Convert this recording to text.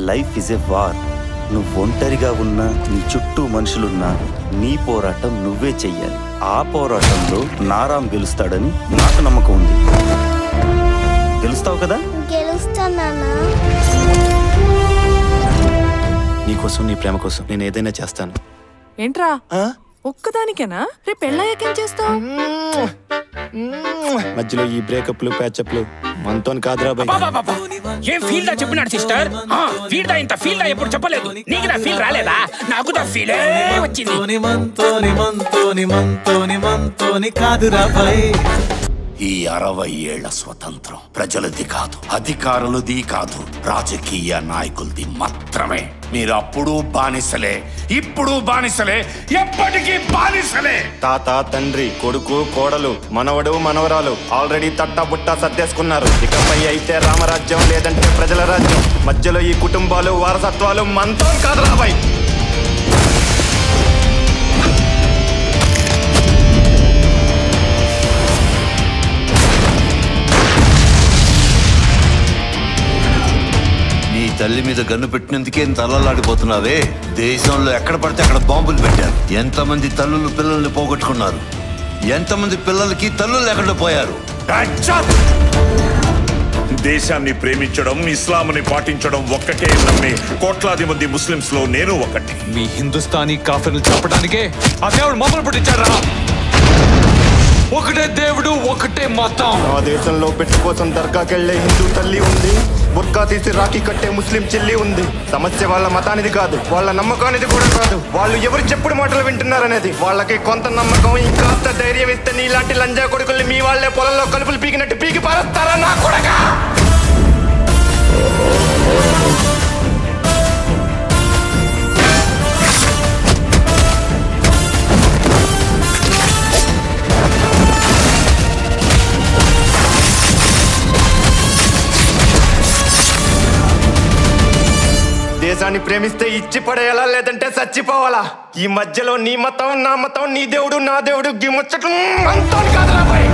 Life is a war. నువ్వు ఒంటరిగా ఉన్నా, నీ చుట్టూ మనుషులున్నా, నీ పోరాటం నువ్వే చెయ్యాలి. ఆ పోరాటంలో నారాం గెలుస్తాడని నాకు నమ్మకం ఉంది. గెలుస్తావు కదా? గెలుస్తానా? నీకోసం, నీ ప్రేమ కోసం నేను ఏదైనా చేస్తాను. ఏంట్రా ఒక్కదానికేనా? రేపు పెళ్ళయ్యాకేం చేస్తావు? మధ్యలో ఈ బ్రేకప్లు ప్యాచప్లు మనతో కాదురా బాయ్. ఏం ఫీల్ దా చెప్పినాడు సిస్టర్. ఫీల్ దా ఇంత ఫీల్ దా ఎప్పుడు చెప్పలేదు. నీకు నా ఫీల్ రాలేదా? నాకు దా ఫీలే వచ్చింది. మంతోని కాదురా బాయ్. ఈ 60 ఏళ్ల స్వతంత్రం ప్రజలది కాదు, అధికారులది కాదు, రాజకీయ నాయకులది మాత్రమే. మీరు అప్పుడు బానిసలే, ఇప్పుడు బానిసలే, ఎప్పటికీ బానిసలే. తాత, తండ్రి, కొడుకు, కోడలు, మనవడు, మనవరాలు ఆల్రెడీ తట్టబుట్టా సర్దేసుకున్నారు. ఇకపై అయితే రామరాజ్యం లేదంటే ప్రజల రాజ్యం. మధ్యలో ఈ కుటుంబాలు, వారసత్వాలు మనతో కాదు రాబాయ్. తల్లి మీద గన్ను పెట్టినందుకే తలలాడిపోతున్నావే. దేశంలో ఎక్కడ పడితే అక్కడ బాంబులు పెట్టారు. ఎంతమంది తల్లులు పిల్లల్ని పోగొట్టుకున్నారు, ఎంతమంది పిల్లలకి తల్లులు లేకుండా పోయారు. దేశాన్ని ప్రేమించడం, ఇస్లాంని పాటించడం ఒక్కటే నమ్మే కోట్లాది మంది ముస్లింస్ లో నేను ఒకటి. మీ హిందుస్థానీ కాఫీలు చంపడానికే ఆ దేవుడు మమ్మల్ని పుట్టించారా? ఒకటే దేవుడు, ఒకటే మతం. ఆ దేశంలో పెట్టి కోసం దర్గాకెళ్లే హిందూ తల్లి ఉంది, బుర్కా తీసి రాఖీ కట్టే ముస్లిం చెల్లి ఉంది. సమస్య వాళ్ళ మతానిది కాదు, వాళ్ళ నమ్మకానిది కూడా కాదు. వాళ్ళు ఎవరు చెప్పుడు మాటలు వింటున్నారనేది. వాళ్ళకి కొంత నమ్మకం, ఇంకాస్త ధైర్యం ఇస్తే నీలాంటి లంజా కొడుకుల్ని మీ వాళ్లే పొలంలో కలుపులు పీకినట్టు పీకి పారేస్తారా నా కొడకా? దేశాన్ని ప్రేమిస్తే ఇచ్చి పడేయాలా, లేదంటే చచ్చిపోవాలా? ఈ మధ్యలో నీ మతం, నా మతం, నీ దేవుడు, నా దేవుడు గిమ్మొచ్చటం అంతా కాదురా బాయ్.